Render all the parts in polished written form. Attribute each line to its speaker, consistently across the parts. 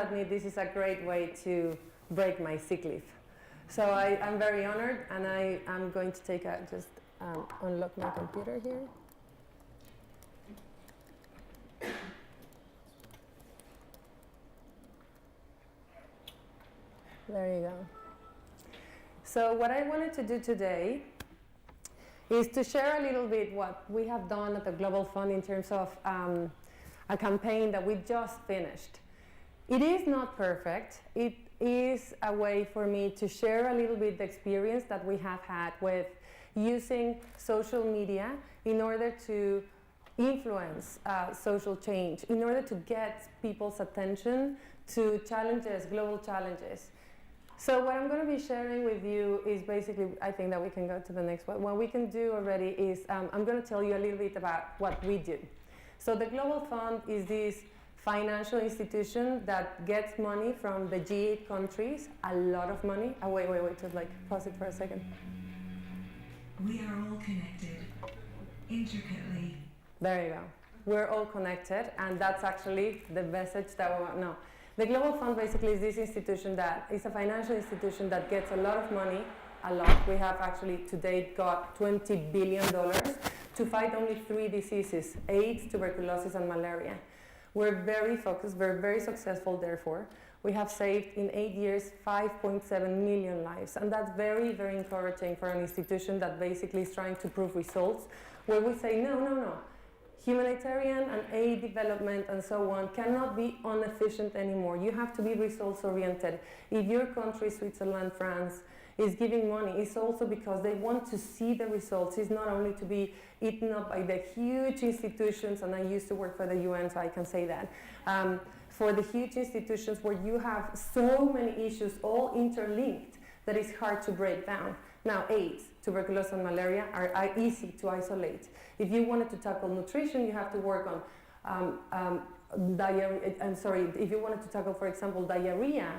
Speaker 1: admit this is a great way to break my sick leave. So I'm very honored, and I'm going to take a, just unlock my computer here. There you go. So what I wanted to do today is to share a little bit what we have done at the Global Fund in terms of a campaign that we just finished. It is not perfect. It is a way for me to share a little bit the experience that we have had with using social media in order to influence social change, in order to get people's attention to challenges, global challenges. So what I'm going to be sharing with you is basically, I think that we can go to the next one. What we can do already is, I'm going to tell you a little bit about what we do. So the Global Fund is this financial institution that gets money from the G8 countries, a lot of money. Oh, wait, just like pause it for a second.
Speaker 2: We are all connected, intricately.
Speaker 1: There you go. We're all connected, and that's actually the message that we want. No. The Global Fund basically is this institution that is a financial institution that gets a lot of money, a lot. We have actually to date got $20 billion to fight only 3 diseases: AIDS, tuberculosis, and malaria. We're very focused, we're very successful, therefore. We have saved in 8 years 5.7 million lives, and that's very, very encouraging for an institution that basically is trying to prove results, where we say, no. Humanitarian and aid development and so on cannot be inefficient anymore. You have to be results-oriented. If your country, Switzerland, France, is giving money, it's also because they want to see the results. It's not only to be eaten up by the huge institutions, and I used to work for the UN, so I can say that, for the huge institutions where you have so many issues all interlinked that it's hard to break down. Now, AIDS, tuberculosis, and malaria are easy to isolate. If you wanted to tackle nutrition, you have to work on diarrhea. I'm sorry, if you wanted to tackle, for example, diarrhea,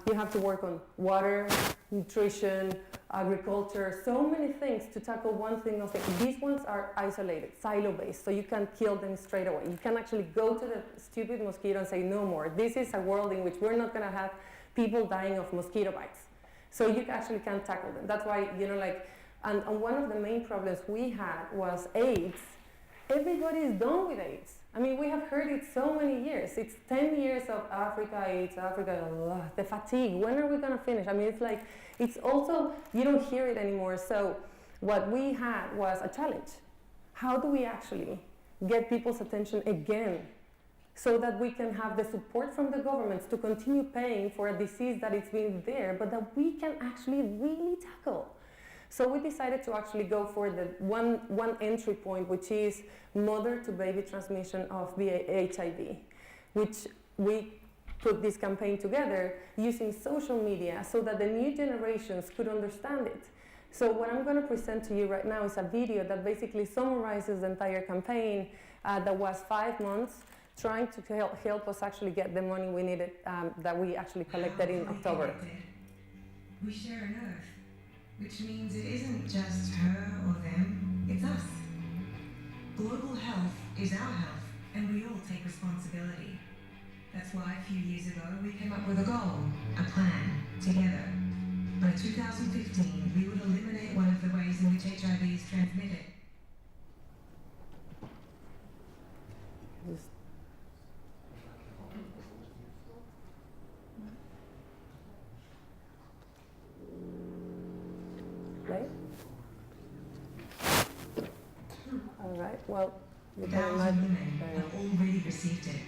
Speaker 1: you have to work on water, nutrition, agriculture, so many things to tackle one single thing. These ones are isolated, silo-based, so you can kill them straight away. You can actually go to the stupid mosquito and say, no more. This is a world in which we're not going to have people dying of mosquito bites. So you actually can't tackle them. That's why, and one of the main problems we had was AIDS. Everybody is done with AIDS. I mean, we have heard it so many years. It's 10 years of Africa, AIDS, Africa, the fatigue. When are we going to finish? I mean, it's like, it's also, you don't hear it anymore. So what we had was a challenge. How do we actually get people's attention again so that we can have the support from the governments to continue paying for a disease that it's been there, but that we can actually really tackle? So we decided to actually go for the one entry point, which is mother-to-baby transmission of HIV, which we put this campaign together using social media so that the new generations could understand it. So what I'm going to present to you right now is a video that basically summarizes the entire campaign that was 5 months, trying to help us actually get the money we needed that we actually collected in October.
Speaker 2: We share an earth, which means it isn't just her or them, it's us. Global health is our health, and we all take responsibility. That's why a few years ago we came up with a goal, a plan, together. By 2015, we would eliminate one of the ways in which HIV is transmitted.
Speaker 1: Right? All right, well, you can
Speaker 2: Thousands of
Speaker 1: imagine.
Speaker 2: women have already received it.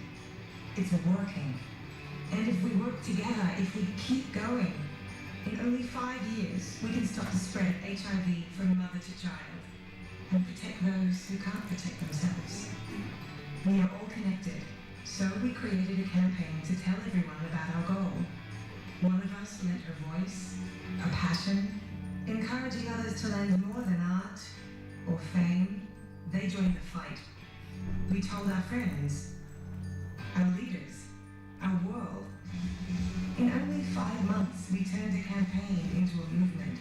Speaker 2: It's working. And if we work together, if we keep going, in only 5 years, we can stop the spread of HIV from mother to child and protect those who can't protect themselves. We are all connected, so we created a campaign to tell everyone about our goal. One of us lent her voice, a passion, encouraging others to lend more than art or fame. They joined the fight. We told our friends, our leaders, our world. In only 5 months, we turned a campaign into a movement.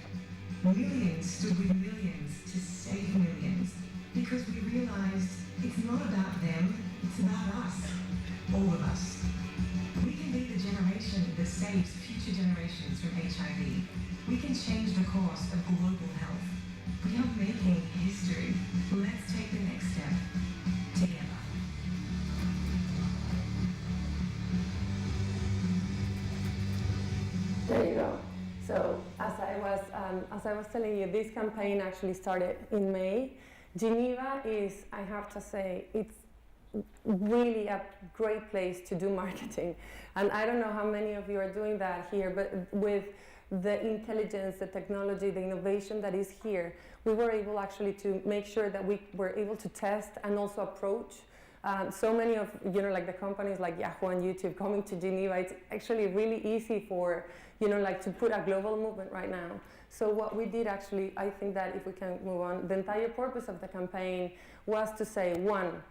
Speaker 2: Millions stood with millions to save millions, because we realized it's not about them, it's about us. all of us. We can be the generation that saves future generations from HIV. We can change the course of global health. We are making history. Let's take the next step together.
Speaker 1: There you go. So as I was telling you, this campaign actually started in May. Geneva is, I have to say, it's really a great place to do marketing. And I don't know how many of you are doing that here, but with the intelligence, the technology, the innovation that is here, we were able actually to make sure that we were able to test and also approach so many of, like the companies like Yahoo and YouTube coming to Geneva. It's actually really easy for, like to put a global movement right now. So what we did actually, I think that if we can move on, the entire purpose of the campaign was to say, one,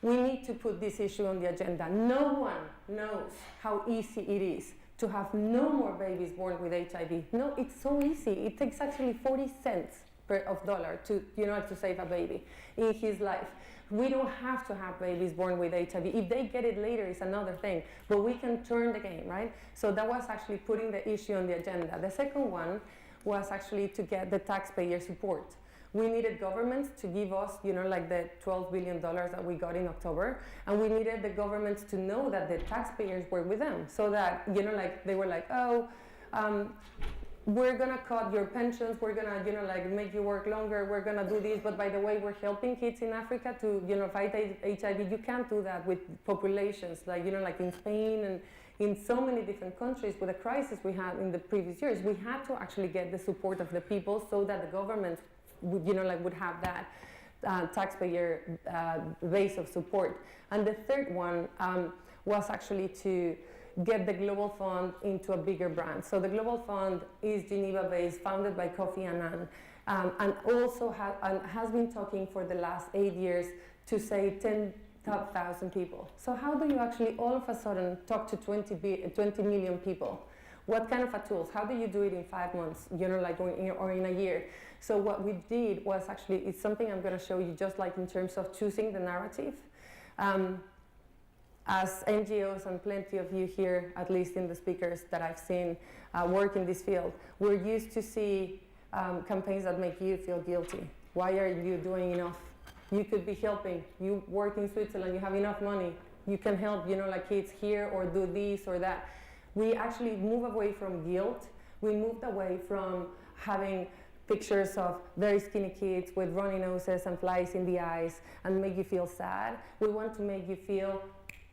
Speaker 1: we need to put this issue on the agenda. No one knows how easy it is to have no more babies born with HIV. No, it's so easy. It takes actually 40 cents of dollar to, to save a baby in his life. We don't have to have babies born with HIV. If they get it later, it's another thing. But we can turn the game, right? So that was actually putting the issue on the agenda. The second one was actually to get the taxpayer support. We needed governments to give us, like the $12 billion that we got in October, and we needed the governments to know that the taxpayers were with them, so that, like they were like, oh, we're gonna cut your pensions, we're gonna, like make you work longer, we're gonna do this, but by the way, we're helping kids in Africa to, fight HIV. You can't do that with populations, like, like in Spain and in so many different countries with the crisis we had in the previous years. We had to actually get the support of the people so that the governments would, would have that taxpayer base of support. And the third one was actually to get the Global Fund into a bigger brand. So the Global Fund is Geneva-based, founded by Kofi Annan, and also has been talking for the last 8 years to say 10,000 people. So how do you actually all of a sudden talk to 20 million people? What kind of a tools? How do you do it in 5 months, or in a year? So what we did was actually, it's something I'm going to show you, just like in terms of choosing the narrative. As NGOs and plenty of you here, at least in the speakers that I've seen work in this field, we're used to see campaigns that make you feel guilty. Why are you doing enough? You could be helping. You work in Switzerland, you have enough money. You can help, like kids here, or do this or that. We actually move away from guilt. We moved away from having pictures of very skinny kids with runny noses and flies in the eyes and make you feel sad. We want to make you feel,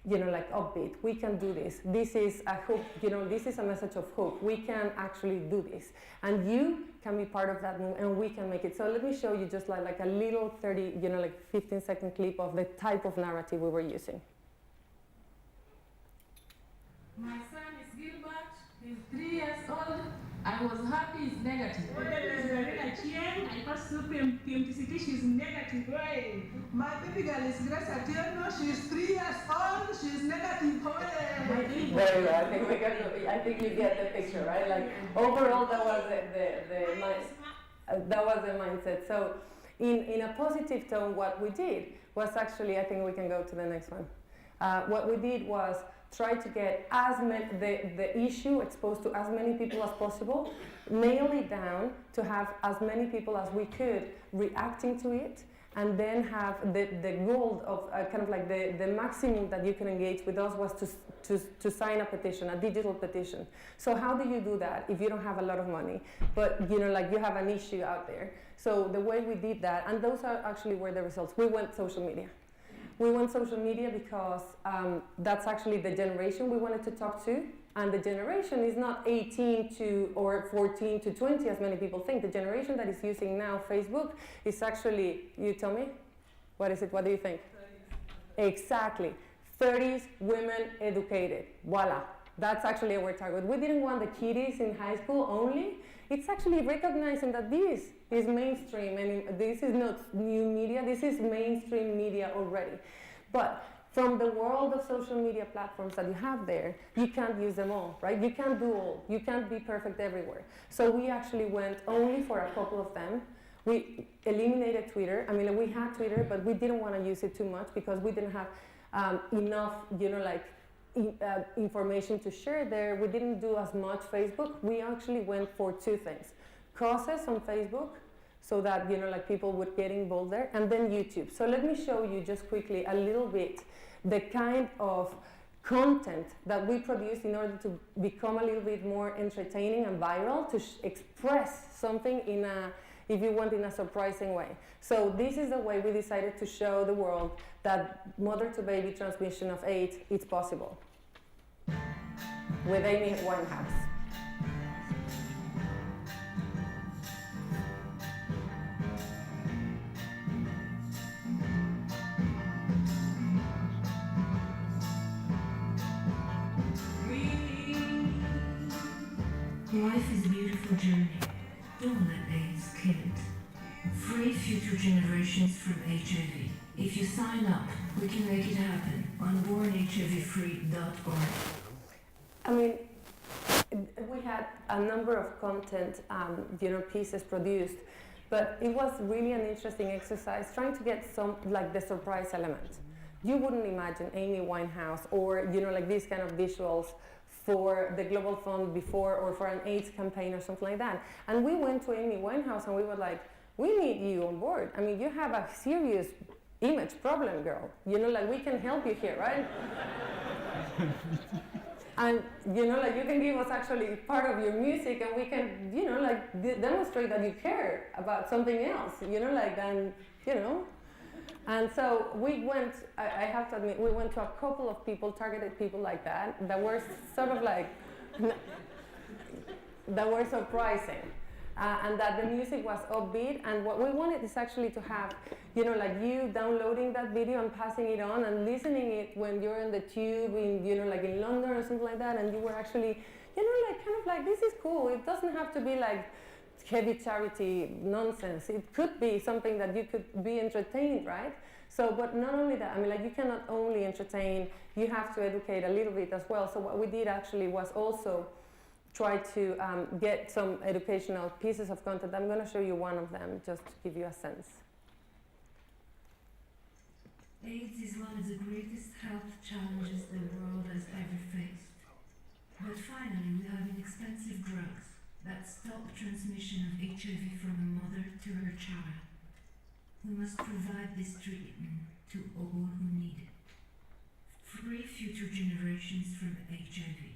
Speaker 1: like upbeat. We can do this. This is a hope, this is a message of hope. We can actually do this. And you can be part of that movement, and we can make it. So let me show you just like a little 15-second clip of the type of narrative we were using.
Speaker 3: My son is Gilbert, he's 3 years old. I was happy he's negative.
Speaker 4: She's negative. Right? My baby girl is Grace Atieno. She's 3 years old. She's negative.
Speaker 1: Very well. I think you get the picture, right? Like overall, that was the mindset. So, in a positive tone, what we did was actually, I think we can go to the next one. What we did was try to get the issue exposed to as many people as possible, nail it down to have as many people as we could reacting to it, and then have the goal of kind of like the maximum that you can engage with us was to sign a petition, a digital petition. So how do you do that if you don't have a lot of money, but like you have an issue out there? So the way we did that, and those are actually were the results. We went social media. We went social media because that's actually the generation we wanted to talk to. And the generation is not 18 to or 14 to 20 as many people think. The generation that is using now Facebook is actually, you tell me? What is it? What do you think? 30s. Exactly. 30s, women educated. Voila. That's actually our target. We didn't want the kiddies in high school only. It's actually recognizing that this is mainstream, and this is not new media, this is mainstream media already. But from the world of social media platforms that you have there, you can't use them all, right? You can't do all. You can't be perfect everywhere. So we actually went only for a couple of them. We eliminated Twitter. I mean, we had Twitter, but we didn't want to use it too much because we didn't have enough, information to share there. We didn't do as much Facebook. We actually went for two things: causes on Facebook, so that people would get involved there, and then YouTube. So let me show you just quickly a little bit the kind of content that we produce in order to become a little bit more entertaining and viral, to express something in a, if you want, in a surprising way. So this is the way we decided to show the world that mother-to-baby transmission of AIDS is possible with Amy Winehouse.
Speaker 2: Life is a beautiful journey. Don't let AIDS kill it. Free future generations from HIV. If you sign up, we can make it happen on bornhivfree.org.
Speaker 1: I mean, we had a number of content, pieces produced, but it was really an interesting exercise trying to get some, the surprise element. You wouldn't imagine Amy Winehouse or, these kind of visuals for the Global Fund before, or for an AIDS campaign or something like that. And we went to Amy Winehouse and we were like, we need you on board. I mean, you have a serious image problem, girl. We can help you here, right? And, you can give us actually part of your music, and we can, demonstrate that you care about something else, And so we went, I have to admit, we went to a couple of people, targeted people like that were sort of that were surprising. And that the music was upbeat, and what we wanted is actually to have, you downloading that video and passing it on and listening it when you're in the tube in, in London or something like that, and you were actually, this is cool. It doesn't have to be heavy charity nonsense. It could be something that you could be entertained, right? So, but not only that, you cannot only entertain, you have to educate a little bit as well. So what we did actually was also try to get some educational pieces of content. I'm going to show you one of them just to give you a sense.
Speaker 2: AIDS is one of the greatest health challenges the world has ever faced. But finally, we have inexpensive drugs that stop transmission of HIV from a mother to her child. We must provide this treatment to all who need it. Free future generations from HIV.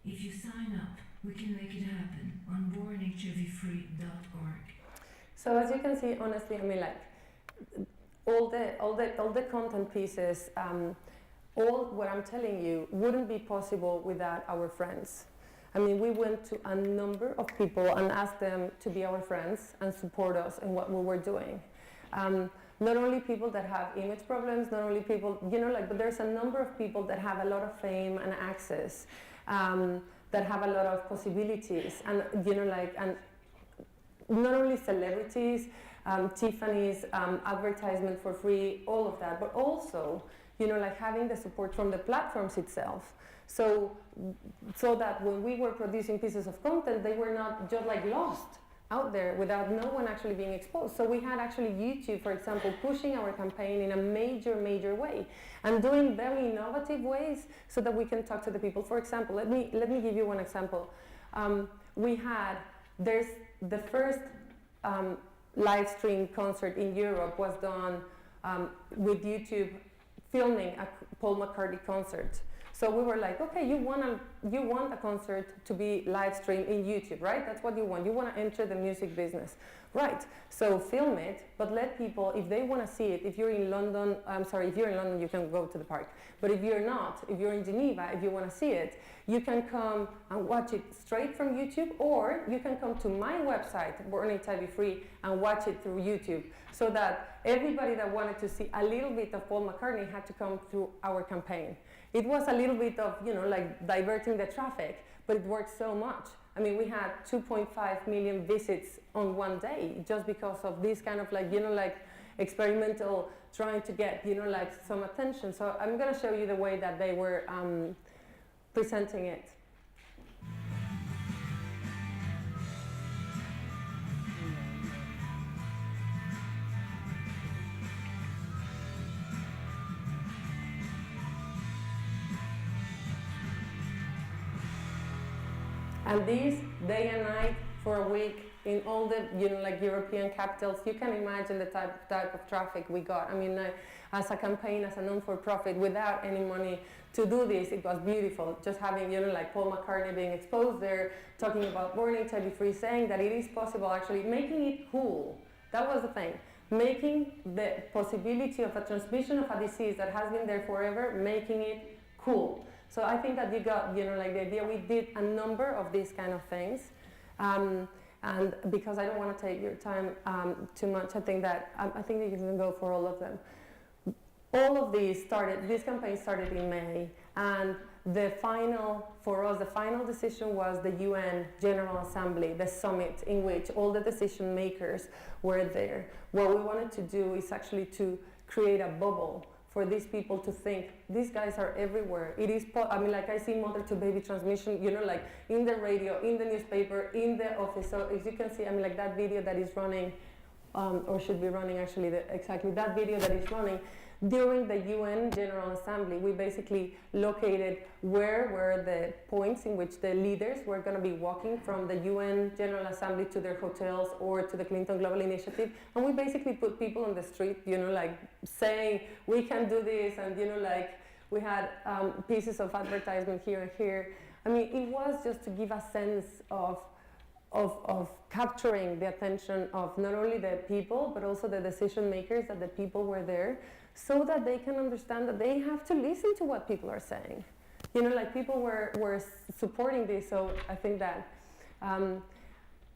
Speaker 2: If you sign up, we can make it happen on bornhivfree.org.
Speaker 1: So as you can see, honestly, all the content pieces, all what I'm telling you wouldn't be possible without our friends. We went to a number of people and asked them to be our friends and support us in what we were doing. Not only people that have image problems, not only people, but there's a number of people that have a lot of fame and access, that have a lot of possibilities, and, and not only celebrities, Tiffany's advertisement for free, all of that, but also, having the support from the platforms itself. So that when we were producing pieces of content, they were not just lost out there without no one actually being exposed. So we had actually YouTube, for example, pushing our campaign in a major way and doing very innovative ways so that we can talk to the people. For example, let me give you one example. There's the first live stream concert in Europe was done with YouTube filming a Paul McCartney concert. So we were like, okay, you want a concert to be live streamed in YouTube, right? That's what you want. You want to enter the music business, right? So film it, but let people, if they want to see it, if you're in London, you can go to the park. But if you're not, if you're in Geneva, if you want to see it, you can come and watch it straight from YouTube, or you can come to my website, Born HIV Free, and watch it through YouTube. So that everybody that wanted to see a little bit of Paul McCartney had to come through our campaign. It was a little bit of, diverting the traffic, but it worked so much. We had 2.5 million visits on one day just because of this kind of experimental trying to get, some attention. So I'm going to show you the way that they were presenting it. And this day and night for a week in all the like European capitals, you can imagine the type of traffic we got. I mean, as a campaign, as a non-for-profit, without any money to do this, it was beautiful. Just having like Paul McCartney being exposed there, talking about Born HIV free, saying that it is possible, actually making it cool. That was the thing. Making the possibility of a transmission of a disease that has been there forever, making it cool. So I think that you got, like the idea. We did a number of these kind of things. And because I don't want to take your time too much, I think that you can go for all of them. All of these this campaign started in May, and for us, the final decision was the UN General Assembly, the summit in which all the decision makers were there. What we wanted to do is actually to create a bubble for these people to think, these guys are everywhere. It is, like I see mother-to-baby transmission, like in the radio, in the newspaper, in the office. So as you can see, like that video that is running, or should be running actually, exactly that video that is running, during the UN General Assembly, we basically located where were the points in which the leaders were going to be walking from the UN General Assembly to their hotels or to the Clinton Global Initiative. And we basically put people on the street, like saying, we can do this. And, like we had pieces of advertisement here and here. I mean, it was just to give a sense of capturing the attention of not only the people, but also the decision makers, that the people were there, so that they can understand that they have to listen to what people are saying. Like people were supporting this. So I think that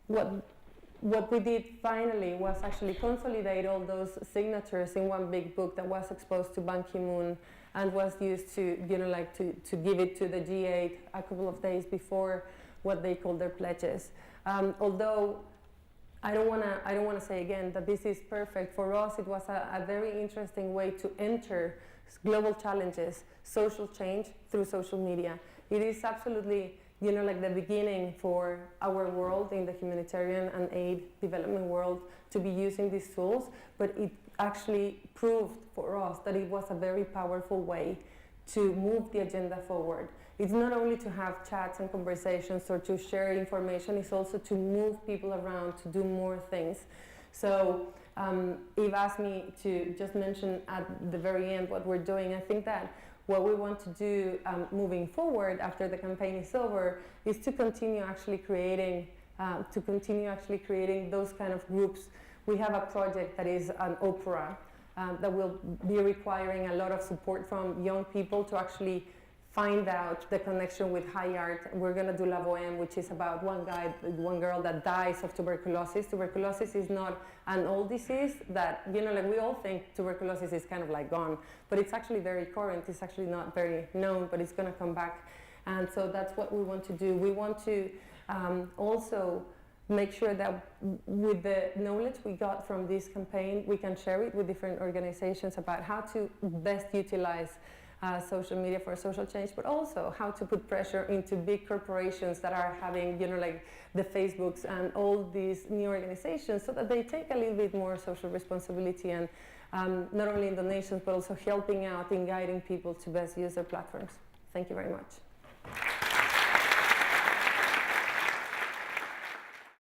Speaker 1: what we did finally was actually consolidate all those signatures in one big book that was exposed to Ban Ki-moon and was used to, to give it to the G8 a couple of days before what they call their pledges. Although I don't want to say again that this is perfect. For us, it was a very interesting way to enter global challenges, social change through social media. It is absolutely, like the beginning for our world in the humanitarian and aid development world to be using these tools, but it actually proved for us that it was a very powerful way to move the agenda forward. It's not only to have chats and conversations or to share information, it's also to move people around to do more things. So Eve asked me to just mention at the very end what we're doing. I think that what we want to do moving forward after the campaign is over is to continue actually creating those kind of groups. We have a project that is an opera that will be requiring a lot of support from young people to actually find out the connection with high art. We're going to do La Bohème, which is about one girl that dies of tuberculosis. Tuberculosis is not an old disease that, like we all think tuberculosis is kind of like gone, but it's actually very current. It's actually not very known, but it's going to come back. And so that's what we want to do. We want to also make sure that with the knowledge we got from this campaign, we can share it with different organizations about how to best utilize social media for social change, but also how to put pressure into big corporations that are having, like the Facebooks and all these new organizations, so that they take a little bit more social responsibility and not only in donations, but also helping out in guiding people to best use their platforms. Thank you very much.